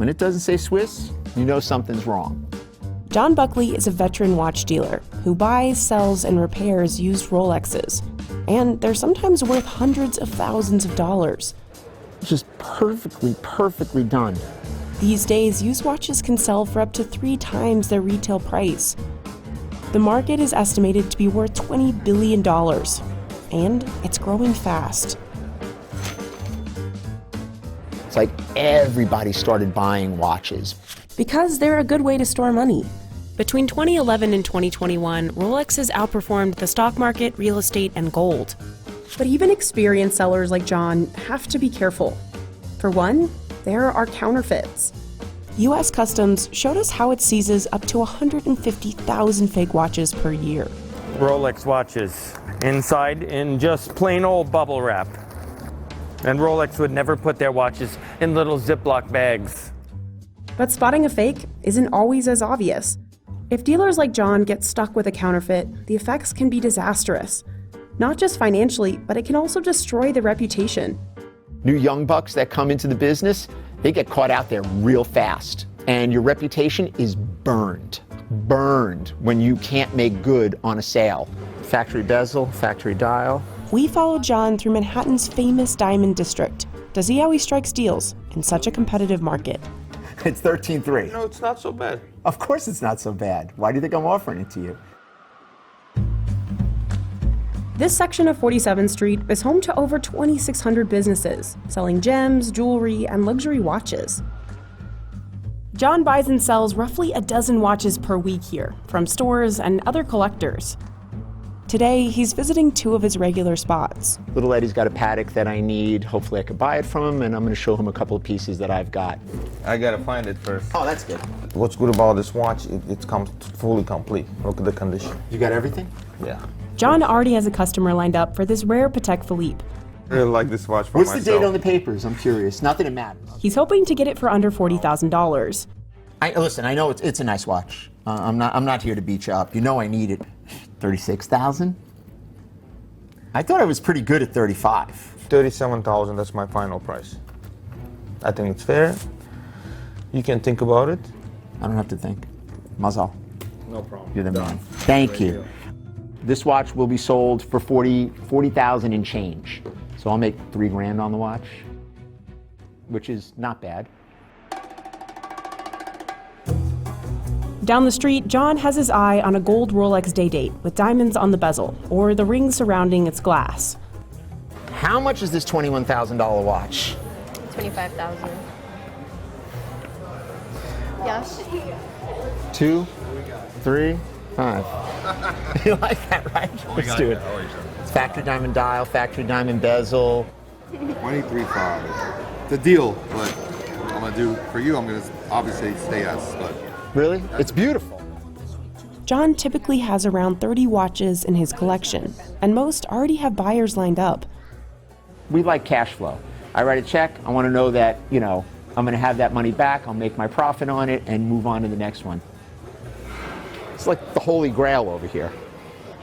When it doesn't say Swiss, you know something's wrong. John Buckley is a veteran watch dealer who buys, sells, and repairs used Rolexes. And they're sometimes worth hundreds of thousands of dollars. Just perfectly done. These days, used watches can sell for up to 3 times their retail price. The market is estimated to be worth $20 billion, and it's growing fast. It's like everybody started buying watches. Because they're a good way to store money. Between 2011 and 2021, Rolexes outperformed the stock market, real estate, and gold. But even experienced sellers like John have to be careful. For one, there are counterfeits. U.S. Customs showed us how it seizes up to 150,000 fake watches per year. Rolex watches, inside in just plain old bubble wrap. And Rolex would never put their watches in little Ziploc bags. But spotting a fake isn't always as obvious. If dealers like John get stuck with a counterfeit, the effects can be disastrous. Not just financially, but it can also destroy the reputation. New young bucks that come into the business, they get caught out there real fast. And your reputation is burned when you can't make good on a sale. Factory bezel, factory dial. We followed John through Manhattan's famous Diamond District to see how he strikes deals in such a competitive market. It's 13.3. No, it's not so bad. Of course it's not so bad. Why do you think I'm offering it to you? This section of 47th Street is home to over 2,600 businesses selling gems, jewelry, and luxury watches. John buys and sells roughly a dozen watches per week here from stores and other collectors. Today, he's visiting 2 of his regular spots. Little Eddie's got a Patek that I need. Hopefully I could buy it from him, and I'm going to show him a couple of pieces that I've got. I gotta find it first. Oh, that's good. What's good about this watch, it comes fully complete. Look at the condition. You got everything? Yeah. John already has a customer lined up for this rare Patek Philippe. I really like this watch for What's myself. the date on the papers? I'm curious. Not that it matters. He's hoping to get it for under $40,000. Listen, I know it's a nice watch. I'm not here to beat you up. You know I need it. 36,000? I thought I was pretty good at 35. 37,000, that's my final price. I think it's fair. You can think about it. I don't have to think. Mazal. No problem. You're the man. Thank you. This watch will be sold for 40,000 and change. So I'll make $3,000 on the watch, which is not bad. Down the street, John has his eye on a gold Rolex Day-Date with diamonds on the bezel, or the ring surrounding its glass. How much is this $21,000 watch? 25,000. Yes. 2, 3, 5. You like that, right? Let's do it. It's factory diamond dial, factory diamond bezel. 23.5. The deal, but I'm gonna do for you. I'm gonna obviously say yes, but. Really? It's beautiful. John typically has around 30 watches in his collection, and most already have buyers lined up. We like cash flow. I write a check, I want to know that, I'm going to have that money back, I'll make my profit on it, and move on to the next one. It's like the holy grail over here.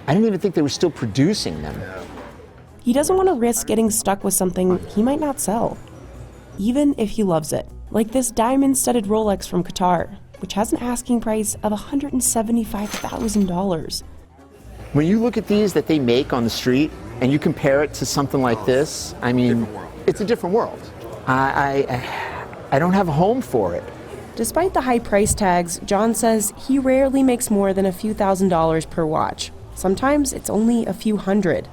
I didn't even think they were still producing them. He doesn't want to risk getting stuck with something he might not sell, even if he loves it, like this diamond-studded Rolex from Qatar, which has an asking price of $175,000. When you look at these that they make on the street and you compare it to something like this, I mean, it's a different world. I don't have a home for it. Despite the high price tags, John says he rarely makes more than a few $1,000s per watch. Sometimes it's only a few hundred.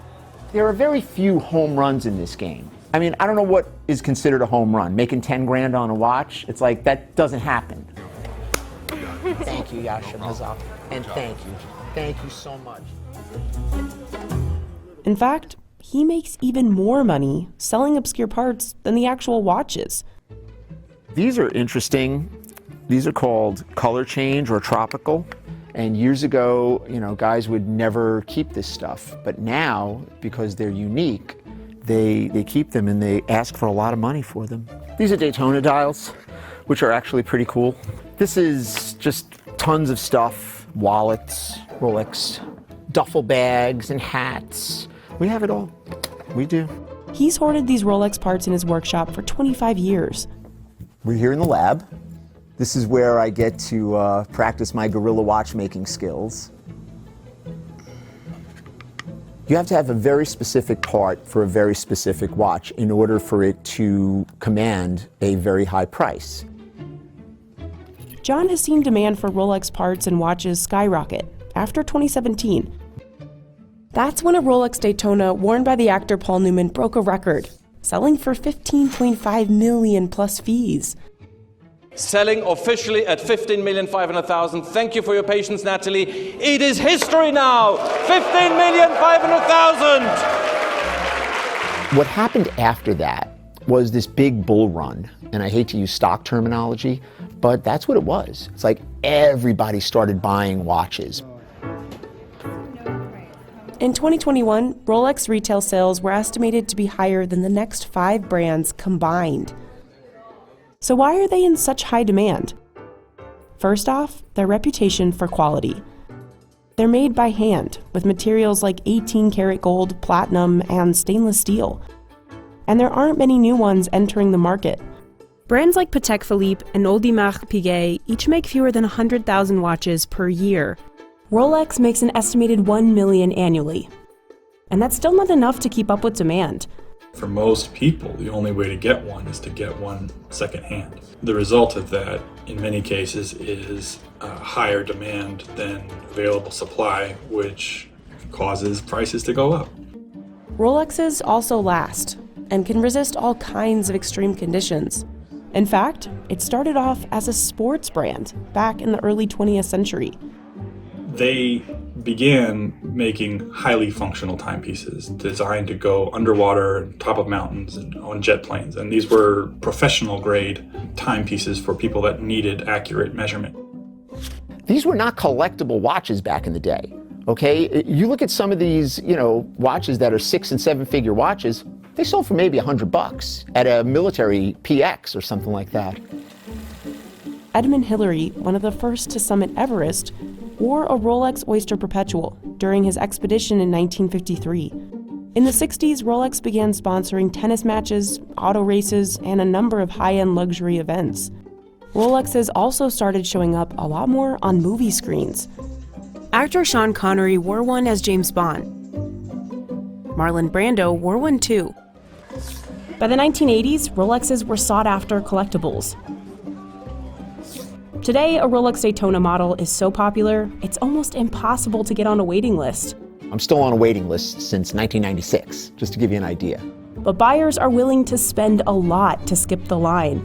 There are very few home runs in this game. I mean, I don't know what is considered a home run. Making 10 grand on a watch, it's like that doesn't happen. Thank you, Yasha Mazal. And thank you. Thank you so much. In fact, he makes even more money selling obscure parts than the actual watches. These are interesting. These are called color change or tropical. And years ago, guys would never keep this stuff. But now, because they're unique, they keep them and they ask for a lot of money for them. These are Daytona dials, which are actually pretty cool. This is just tons of stuff, wallets, Rolex, duffel bags and hats. We have it all. We do. He's hoarded these Rolex parts in his workshop for 25 years. We're here in the lab. This is where I get to practice my guerrilla watchmaking skills. You have to have a very specific part for a very specific watch in order for it to command a very high price. John has seen demand for Rolex parts and watches skyrocket after 2017. That's when a Rolex Daytona worn by the actor Paul Newman broke a record, selling for $15.5 million plus fees. Selling officially at $15,500,000. Thank you for your patience, Natalie. It is history now. $15,500,000. What happened after that was this big bull run, and I hate to use stock terminology, but that's what it was. It's like everybody started buying watches. In 2021, Rolex retail sales were estimated to be higher than the next 5 brands combined. So why are they in such high demand? First off, their reputation for quality. They're made by hand with materials like 18-karat gold, platinum, and stainless steel. And there aren't many new ones entering the market. Brands like Patek Philippe and Audemars Piguet each make fewer than 100,000 watches per year. Rolex makes an estimated 1 million annually. And that's still not enough to keep up with demand. For most people, the only way to get one is to get one secondhand. The result of that, in many cases, is higher demand than available supply, which causes prices to go up. Rolexes also last and can resist all kinds of extreme conditions. In fact, it started off as a sports brand back in the early 20th century. They began making highly functional timepieces designed to go underwater and top of mountains and on jet planes. And these were professional grade timepieces for people that needed accurate measurement. These were not collectible watches back in the day, okay? You look at some of these, watches that are 6- and 7-figure watches, they sold for maybe $100 at a military PX or something like that. Edmon Hillary, one of the first to summit Everest, wore a Rolex Oyster Perpetual during his expedition in 1953. In the 60s, Rolex began sponsoring tennis matches, auto races, and a number of high-end luxury events. Rolexes also started showing up a lot more on movie screens. Actor Sean Connery wore one as James Bond. Marlon Brando wore one too. By the 1980s, Rolexes were sought-after collectibles. Today, a Rolex Daytona model is so popular, it's almost impossible to get on a waiting list. I'm still on a waiting list since 1996, just to give you an idea. But buyers are willing to spend a lot to skip the line,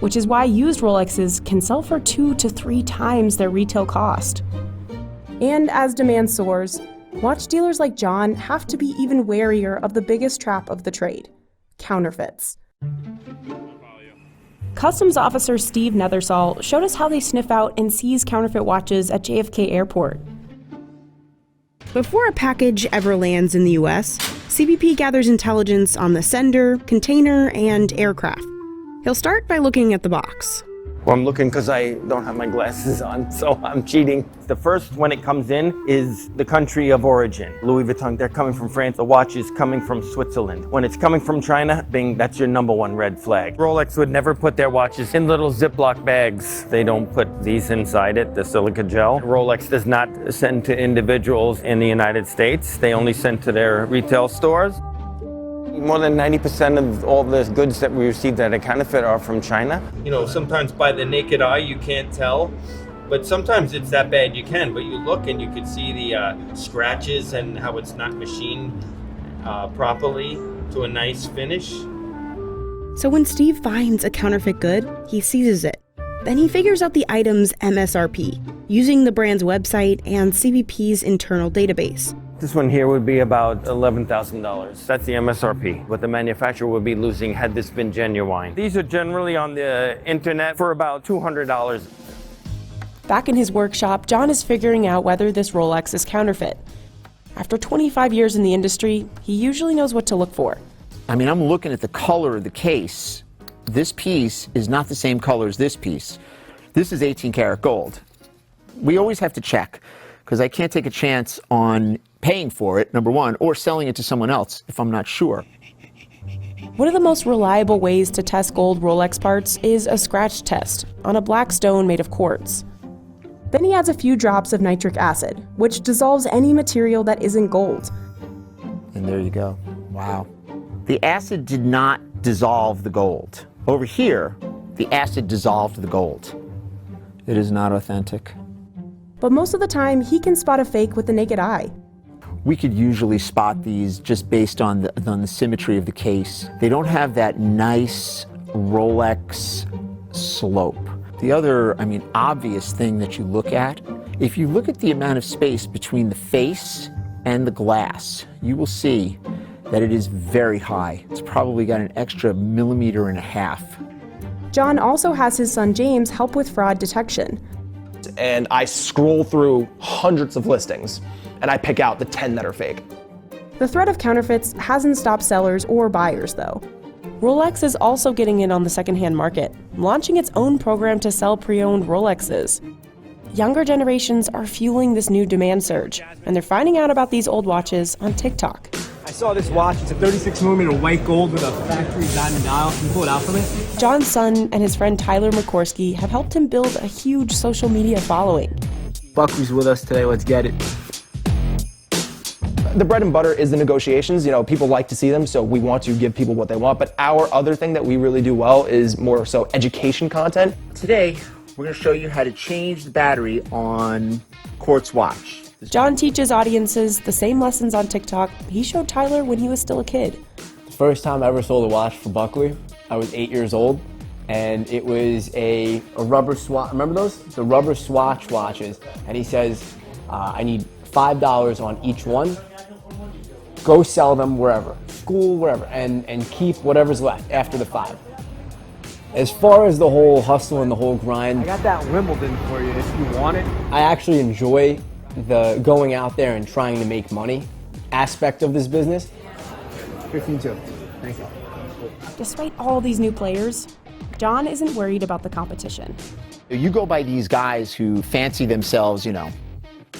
which is why used Rolexes can sell for 2 to 3 times their retail cost. And as demand soars, watch dealers like John have to be even warier of the biggest trap of the trade: counterfeits. Customs Officer Steve Nethersall showed us how they sniff out and seize counterfeit watches at JFK Airport. Before a package ever lands in the US, CBP gathers intelligence on the sender, container, and aircraft. He'll start by looking at the box. Well, I'm looking because I don't have my glasses on, so I'm cheating. The first, when it comes in, is the country of origin. Louis Vuitton, they're coming from France. The watch is coming from Switzerland. When it's coming from China, bing, that's your #1 red flag. Rolex would never put their watches in little Ziploc bags. They don't put these inside it, the silica gel. Rolex does not send to individuals in the United States. They only send to their retail stores. More than 90% of all the goods that we receive that are counterfeit are from China. Sometimes by the naked eye you can't tell, but sometimes it's that bad you can. But you look and you can see the scratches and how it's not machined properly to a nice finish. So when Steve finds a counterfeit good, he seizes it. Then he figures out the item's MSRP, using the brand's website and CBP's internal database. This one here would be about $11,000. That's the MSRP, what the manufacturer would be losing had this been genuine. These are generally on the internet for about $200. Back in his workshop, John is figuring out whether this Rolex is counterfeit. After 25 years in the industry, he usually knows what to look for. I'm looking at the color of the case. This piece is not the same color as this piece. This is 18-karat gold. We always have to check, because I can't take a chance on paying for it, #1, or selling it to someone else if I'm not sure. One of the most reliable ways to test gold Rolex parts is a scratch test on a black stone made of quartz. Then he adds a few drops of nitric acid, which dissolves any material that isn't gold. And there you go. Wow. The acid did not dissolve the gold. Over here, the acid dissolved the gold. It is not authentic. But most of the time, he can spot a fake with the naked eye. We could usually spot these just based on the symmetry of the case. They don't have that nice Rolex slope. The other, obvious thing that you look at, if you look at the amount of space between the face and the glass, you will see that it is very high. It's probably got an extra 1.5 millimeters. John also has his son James help with fraud detection. And I scroll through hundreds of listings, and I pick out the 10 that are fake. The threat of counterfeits hasn't stopped sellers or buyers, though. Rolex is also getting in on the secondhand market, launching its own program to sell pre-owned Rolexes. Younger generations are fueling this new demand surge, and they're finding out about these old watches on TikTok. I saw this watch. It's a 36mm white gold with a factory diamond dial. Can you pull it out for me? John's son and his friend Tyler McCorsky have helped him build a huge social media following. Buckley's with us today. Let's get it. The bread and butter is the negotiations. People like to see them, so we want to give people what they want. But our other thing that we really do well is more so education content. Today, we're going to show you how to change the battery on quartz watch. John teaches audiences the same lessons on TikTok he showed Tyler when he was still a kid. The first time I ever sold a watch for Buckley, I was 8 years old, and it was a rubber swatch. Remember those? The rubber swatch watches. And he says, I need $5 on each one. Go sell them wherever, school, wherever, and keep whatever's left after the 5. As far as the whole hustle and the whole grind, I got that Wimbledon for you if you want it. I actually enjoy the going out there and trying to make money aspect of this business. 15-2. Thank you. Despite all these new players, John isn't worried about the competition. You go by these guys who fancy themselves,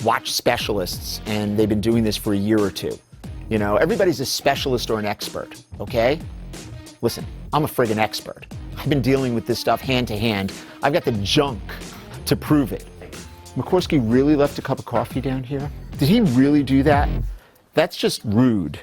watch specialists, and they've been doing this for a year or two. Everybody's a specialist or an expert, okay? Listen, I'm a friggin' expert. I've been dealing with this stuff hand to hand. I've got the junk to prove it. McCorsky really left a cup of coffee down here? Did he really do that? That's just rude.